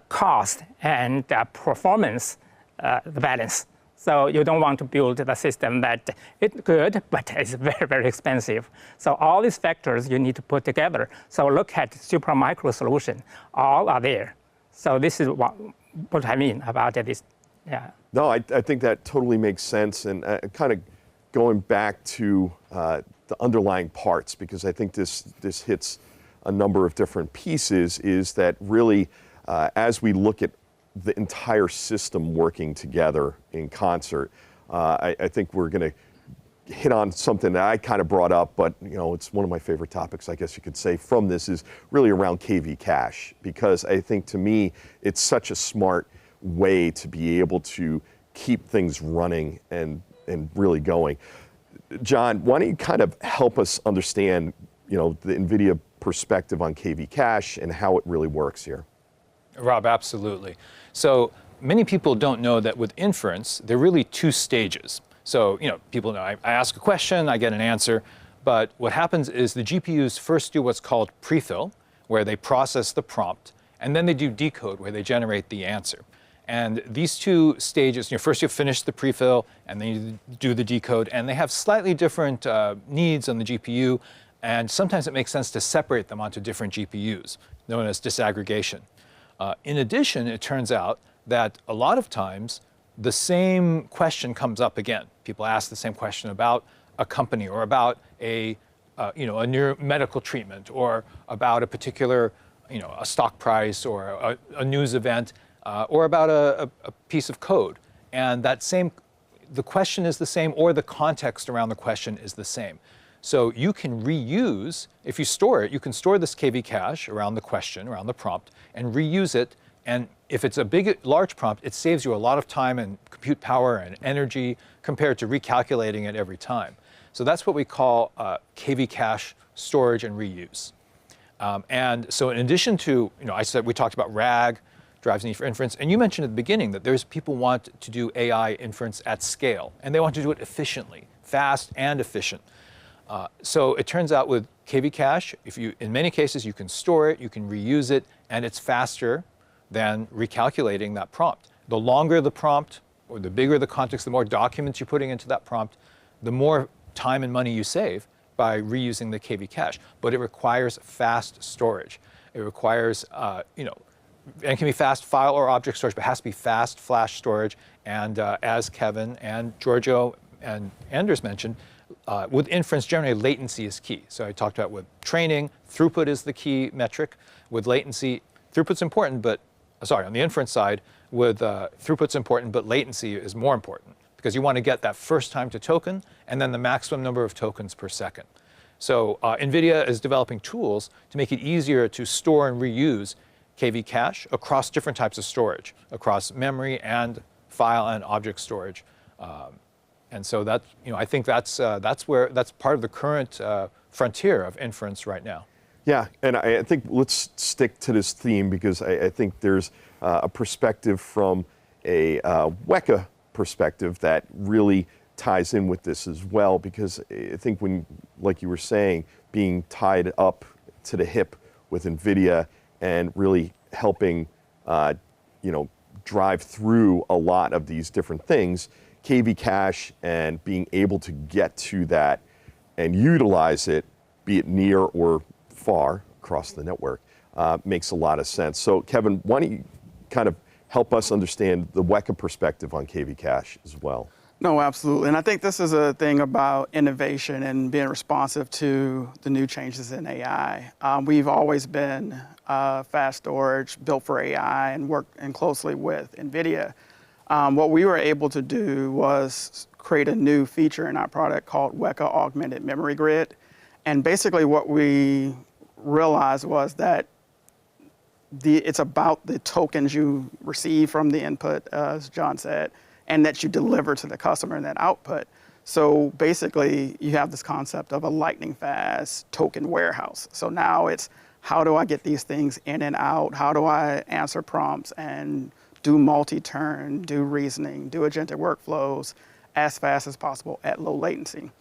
cost and performance the balance. So you don't want to build the system that it's good, but it's very, very expensive. So all these factors you need to put together. So look at Supermicro solution, all are there. So this is what I mean about this. Yeah. No, I think that totally makes sense. And kind of going back to the underlying parts, because I think this hits a number of different pieces, is that really as we look at the entire system working together in concert, I think we're going to hit on something that I kind of brought up, but it's one of my favorite topics, I guess you could say, from this is really around KV cache, because I think to me it's such a smart way to be able to keep things running and really going. John, why don't you kind of help us understand the NVIDIA perspective on KV cache and how it really works here? Rob, absolutely. So many people don't know that with inference, there are really 2 stages. So, people know I ask a question, I get an answer, but what happens is the GPUs first do what's called prefill, where they process the prompt, and then they do decode, where they generate the answer. And these 2 stages, first you finish the prefill, and then you do the decode, and they have slightly different needs on the GPU, and sometimes it makes sense to separate them onto different GPUs, known as disaggregation. In addition, it turns out that a lot of times the same question comes up again. People ask the same question about a company or about a new medical treatment or about a particular a stock price or a news event or about a piece of code. And the question is the same, or the context around the question is the same. So you can reuse, if you store it, you can store this KV cache around the question, around the prompt, and reuse it. And if it's a large prompt, it saves you a lot of time and compute power and energy compared to recalculating it every time. So that's what we call KV cache storage and reuse. And so in addition to, I said we talked about RAG, drives need for inference, and you mentioned at the beginning that there's people want to do AI inference at scale, and they want to do it efficiently, fast and efficient. So it turns out with KV cache, in many cases you can store it, you can reuse it, and it's faster than recalculating that prompt. The longer the prompt, or the bigger the context, the more documents you're putting into that prompt, the more time and money you save by reusing the KV cache. But it requires fast storage. It requires, and it can be fast file or object storage, but it has to be fast flash storage. And as Kevin and Giorgio and Anders mentioned, with inference, generally latency is key. So I talked about with training, throughput is the key metric. With latency, throughput's important, but on the inference side, with throughput's important, but latency is more important because you want to get that first time to token and then the maximum number of tokens per second. So NVIDIA is developing tools to make it easier to store and reuse KV cache across different types of storage, across memory and file and object storage. And so that, I think that's part of the current frontier of inference right now. Yeah, and I think let's stick to this theme because I think there's a perspective from a Weka perspective that really ties in with this as well, because I think when, like you were saying, being tied up to the hip with NVIDIA and really helping, drive through a lot of these different things, KV cache and being able to get to that and utilize it, be it near or far across the network, makes a lot of sense. So Kevin, why don't you kind of help us understand the WEKA perspective on KV cache as well? No, absolutely. And I think this is a thing about innovation and being responsive to the new changes in AI. We've always been fast storage built for AI and working closely with NVIDIA. What we were able to do was create a new feature in our product called WEKA Augmented Memory Grid. And basically what we realized was that it's about the tokens you receive from the input, as John said, and that you deliver to the customer in that output. So basically, you have this concept of a lightning fast token warehouse. So now it's, how do I get these things in and out? How do I answer prompts and do multi-turn, do reasoning, do agentic workflows as fast as possible at low latency?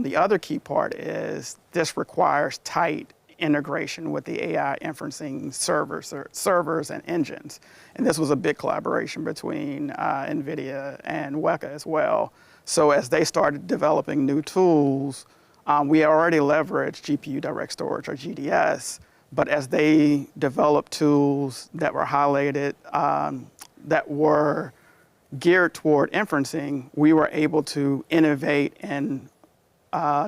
The other key part is this requires tight integration with the AI inferencing servers and engines. And this was a big collaboration between NVIDIA and WEKA as well. So as they started developing new tools, we already leveraged GPU Direct Storage, or GDS, but as they developed tools that were highlighted, that were geared toward inferencing, we were able to innovate and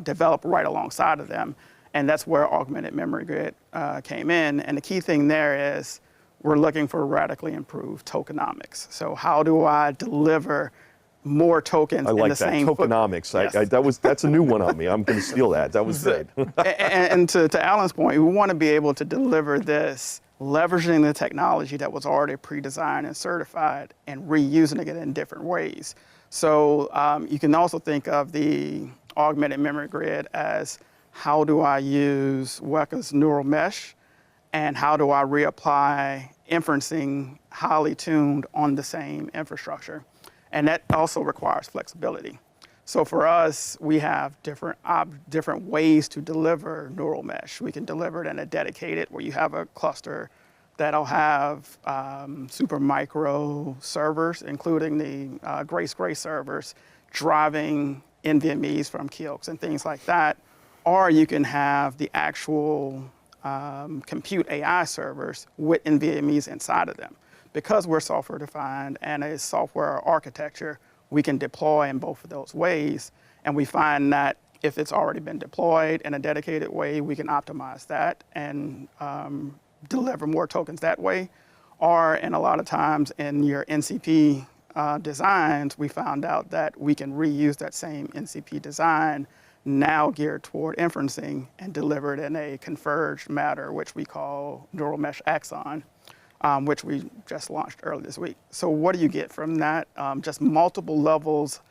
develop right alongside of them. And that's where Augmented Memory Grid came in. And the key thing there is we're looking for radically improved tokenomics. So how do I deliver more tokens in the same tokenomics. Yes. That's a new one on me. I'm going to steal that. That was great. And to Alan's point, we want to be able to deliver this leveraging the technology that was already pre-designed and certified and reusing it in different ways. So you can also think of the Augmented Memory Grid as, how do I use WEKA's neural mesh, and how do I reapply inferencing highly tuned on the same infrastructure? And that also requires flexibility. So for us, we have different ways to deliver neural mesh. We can deliver it in a dedicated, where you have a cluster that'll have Supermicro servers, including the Grace servers, driving NVMEs from Kiox and things like that. Or you can have the actual compute AI servers with NVMEs inside of them. Because we're software defined and a software architecture, we can deploy in both of those ways. And we find that if it's already been deployed in a dedicated way, we can optimize that and deliver more tokens that way. Or, and a lot of times in your NCP designs, we found out that we can reuse that same NCP design, now geared toward inferencing, and deliver it in a converged matter, which we call Neural Mesh Axon, which we just launched earlier this week. So what do you get from that? Just multiple levels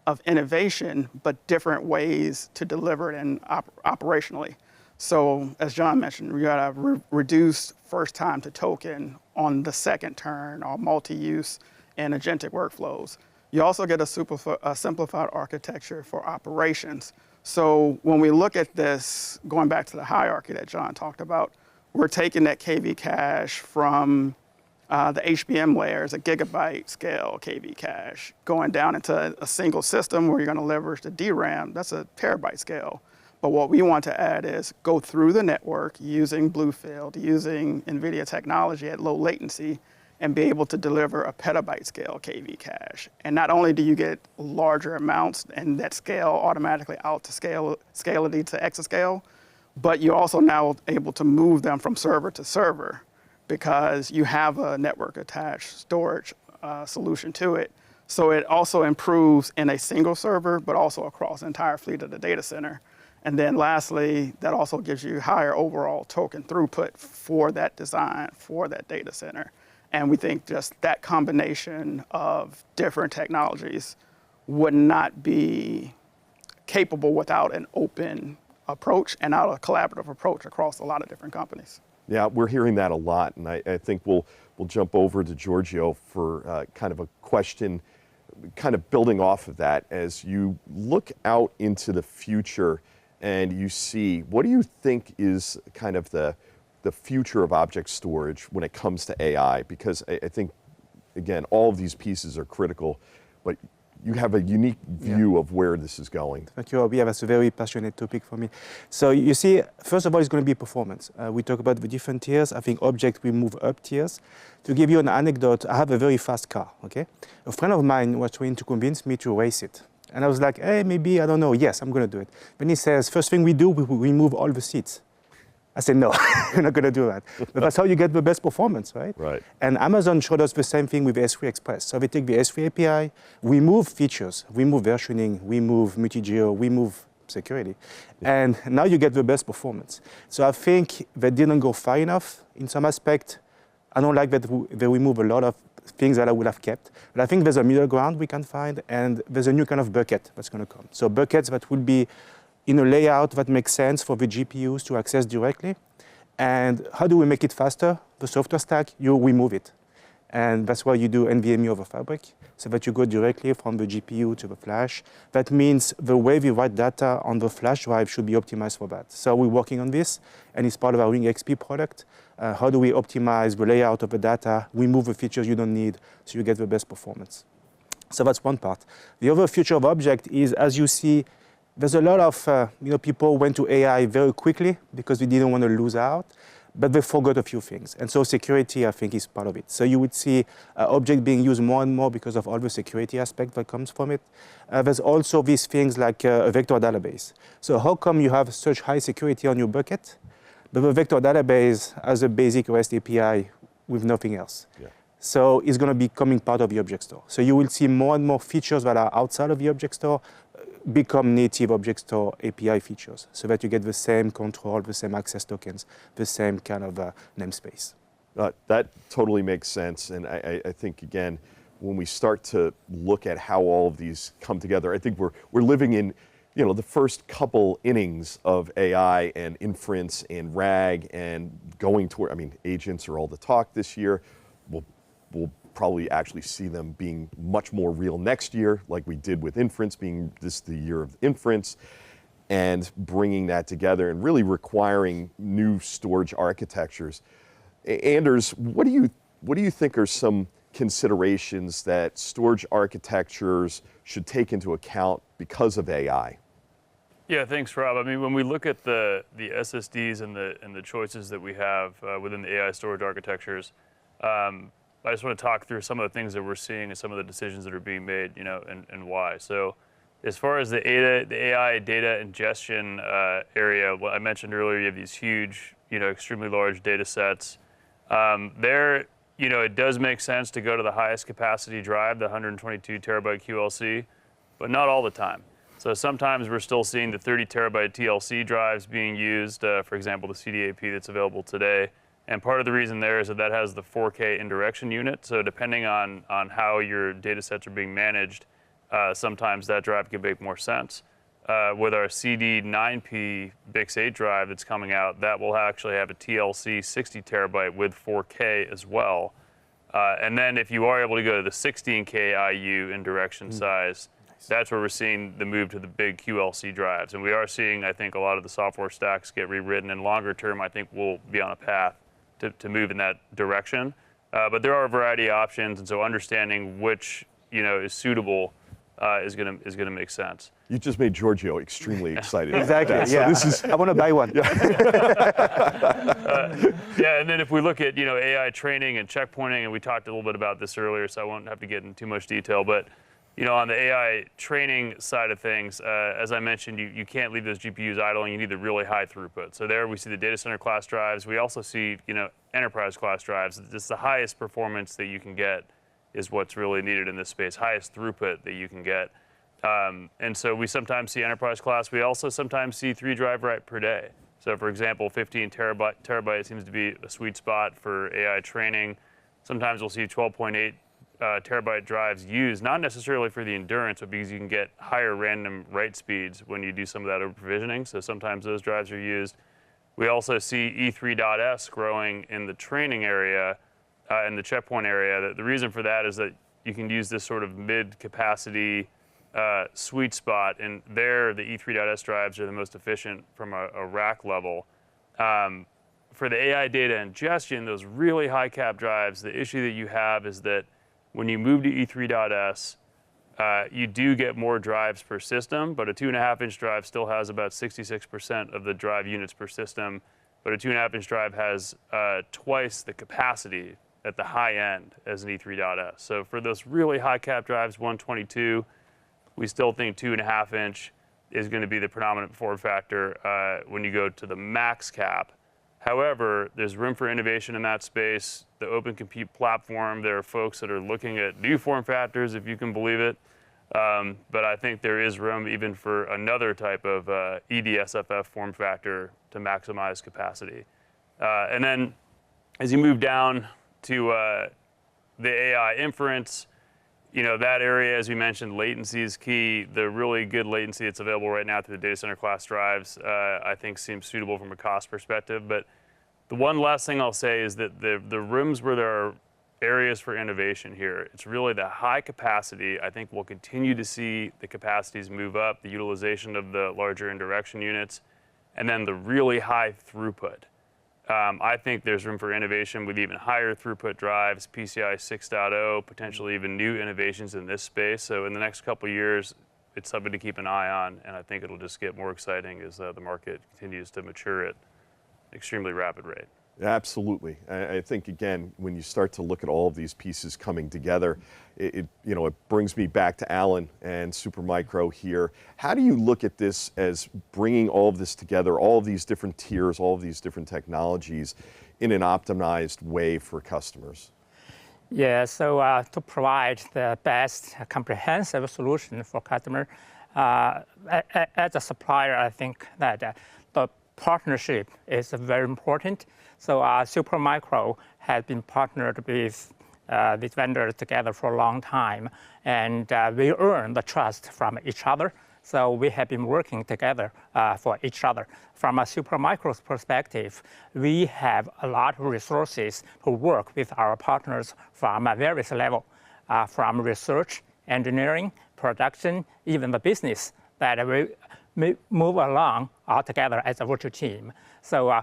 of innovation, but different ways to deliver it and operationally. So as John mentioned, we got a reduced first time to token on the second turn, or multi-use and agentic workflows. You also get a simplified architecture for operations. So when we look at this, going back to the hierarchy that John talked about, we're taking that KV cache from the HBM layers, a gigabyte scale KV cache, going down into a single system where you're going to leverage the DRAM. That's a terabyte scale. But what we want to add is go through the network using Bluefield, using NVIDIA technology at low latency, and be able to deliver a petabyte scale KV cache. And not only do you get larger amounts and that scale automatically out to scalability to exascale, but you're also now able to move them from server to server because you have a network attached storage solution to it. So it also improves in a single server, but also across the entire fleet of the data center. And then lastly, that also gives you higher overall token throughput for that design, for that data center. And we think just that combination of different technologies would not be capable without an open approach and not a collaborative approach across a lot of different companies. Yeah, we're hearing that a lot, and I think we'll jump over to Giorgio for kind of a question kind of building off of that, as you look out into the future and you see, what do you think is kind of the future of object storage when it comes to AI? Because I think, again, all of these pieces are critical, but you have a unique view of where this is going. Thank you, Rob. Yeah, that's a very passionate topic for me. So you see, first of all, it's going to be performance. We talk about the different tiers. I think object, we move up tiers. To give you an anecdote, I have a very fast car, okay? A friend of mine was trying to convince me to race it. And I was like, hey, maybe, I don't know. Yes, I'm going to do it. Then he says, first thing we do, we remove all the seats. I said, no, we're not going to do that. But that's how you get the best performance, right? Right. And Amazon showed us the same thing with S3 Express. So we take the S3 API, we move features, we move versioning, we move multi-geo, we move security. And now you get the best performance. So I think they didn't go far enough in some aspect. I don't like that they remove a lot of things that I would have kept. But I think there's a middle ground we can find, and there's a new kind of bucket that's going to come. So buckets that will be in a layout that makes sense for the GPUs to access directly. And how do we make it faster? The software stack, you remove it. And that's why you do NVMe over Fabric, so that you go directly from the GPU to the flash. That means the way we write data on the flash drive should be optimized for that. So we're working on this, and it's part of our Ring XP product. How do we optimize the layout of the data, remove the features you don't need, so you get the best performance? So that's one part. The other future of object is, as you see, there's a lot of people went to AI very quickly because we didn't want to lose out, but they forgot a few things. And so security, I think, is part of it. So you would see object being used more and more because of all the security aspect that comes from it. There's also these things like a vector database. So how come you have such high security on your bucket, but the vector database has a basic REST API with nothing else? Yeah. So it's going to be becoming part of the object store. So you will see more and more features that are outside of the object store become native object store API features, so that you get the same control, the same access tokens, the same kind of namespace. That totally makes sense. And I think, again, when we start to look at how all of these come together, I think we're living in the first couple innings of AI and inference and RAG and going toward, agents are all the talk this year. We'll probably actually see them being much more real next year, like we did with inference, being this the year of inference, and bringing that together and really requiring new storage architectures. Anders, what do you think are some considerations that storage architectures should take into account because of AI? Yeah, thanks, Rob. When we look at the SSDs and the choices that we have within the AI storage architectures, I just want to talk through some of the things that we're seeing and some of the decisions that are being made, and why. So, as far as the AI data ingestion area, what I mentioned earlier, you have these huge, extremely large data sets. There, it does make sense to go to the highest capacity drive, the 122 terabyte QLC, but not all the time. So sometimes we're still seeing the 30 terabyte TLC drives being used, for example, the CDAP that's available today. And part of the reason there is that has the 4K indirection unit. So depending on how your data sets are being managed, sometimes that drive can make more sense. With our CD9P BiCS8 drive that's coming out, that will actually have a TLC 60 terabyte with 4K as well. And then if you are able to go to the 16K IU indirection size, that's where we're seeing the move to the big QLC drives. And we are seeing, I think, a lot of the software stacks get rewritten. And longer term, I think we'll be on a path to move in that direction. But there are a variety of options, and so understanding which is suitable is gonna make sense. You just made Giorgio extremely excited. Exactly. About that. Yeah. So this is I want to buy one. Yeah, and then if we look at AI training and checkpointing, and we talked a little bit about this earlier, so I won't have to get into too much detail, but on the AI training side of things, as I mentioned, you can't leave those GPUs idling. You need the really high throughput. So there we see the data center class drives. We also see, enterprise class drives. It's the highest performance that you can get is what's really needed in this space, highest throughput that you can get. And so we sometimes see enterprise class. We also sometimes see 3 drive write per day. So for example, 15 terabyte seems to be a sweet spot for AI training. Sometimes we'll see 12.8 terabyte drives used, not necessarily for the endurance, but because you can get higher random write speeds when you do some of that over provisioning. So sometimes those drives are used. We also see E3.S growing in the training area and the checkpoint area. The reason for that is that you can use this sort of mid-capacity sweet spot, and there the E3.S drives are the most efficient from a rack level. For the AI data ingestion, those really high cap drives, the issue that you have is that when you move to E3.S, you do get more drives per system, but a 2.5-inch drive still has about 66% of the drive units per system, but a 2.5-inch drive has twice the capacity at the high end as an E3.S. So for those really high cap drives, 122, we still think 2.5-inch is going to be the predominant form factor when you go to the max cap. However, there's room for innovation in that space. The Open Compute platform, there are folks that are looking at new form factors, if you can believe it. But I think there is room even for another type of EDSFF form factor to maximize capacity. And then as you move down to the AI inference, that area, as we mentioned, latency is key. The really good latency that's available right now through the data center class drives, I think seems suitable from a cost perspective. But the one last thing I'll say is that the rooms where there are areas for innovation here, it's really the high capacity. I think we'll continue to see the capacities move up, the utilization of the larger indirection units, and then the really high throughput. I think there's room for innovation with even higher throughput drives, PCI 6.0, potentially even new innovations in this space. So in the next couple of years, it's something to keep an eye on, and I think it'll just get more exciting as the market continues to mature at an extremely rapid rate. Absolutely. I think, again, when you start to look at all of these pieces coming together, it brings me back to Alan and Supermicro here. How do you look at this as bringing all of this together, all of these different tiers, all of these different technologies in an optimized way for customers? Yeah, so to provide the best comprehensive solution for customer, as a supplier, I think that the partnership is very important. So Supermicro has been partnered with these vendors together for a long time, and we earn the trust from each other. So we have been working together for each other. From a Supermicro's perspective, we have a lot of resources to work with our partners from various levels, from research, engineering, production, even the business, that we move along all together as a virtual team. So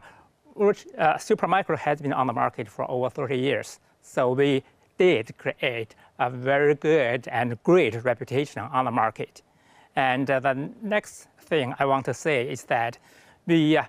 Supermicro has been on the market for over 30 years. So we did create a very good and great reputation on the market. And the next thing I want to say is that we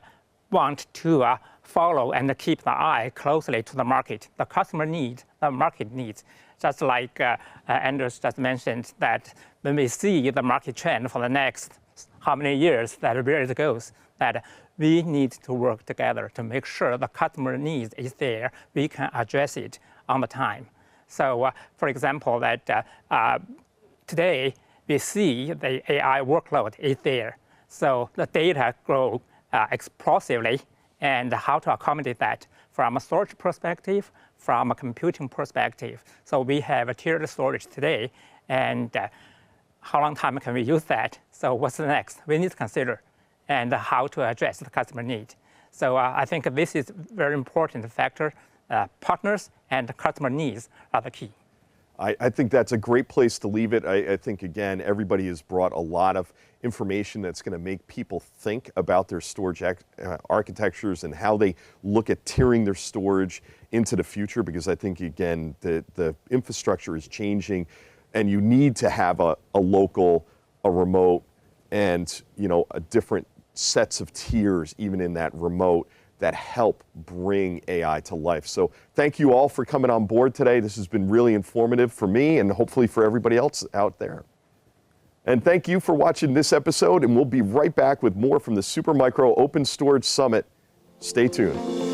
want to follow and keep the eye closely to the market. The customer needs, the market needs. Just like Anders just mentioned, that when we see the market trend for the next how many years, that where it goes, that we need to work together to make sure the customer needs is there, we can address it on the time. So for example, that today we see the AI workload is there. So the data grow explosively, and how to accommodate that from a storage perspective, from a computing perspective. So we have a tiered storage today, and how long time can we use that? So what's the next? We need to consider and how to address the customer need. So I think this is a very important factor. Partners and customer needs are the key. I think that's a great place to leave it. I think, again, everybody has brought a lot of information that's going to make people think about their storage architectures and how they look at tiering their storage into the future, because I think, again, the infrastructure is changing, and you need to have a local, a remote, and a different sets of tiers even in that remote that help bring AI to life. So thank you all for coming on board today. This has been really informative for me and hopefully for everybody else out there. And thank you for watching this episode, and we'll be right back with more from the Supermicro Open Storage Summit. Stay tuned.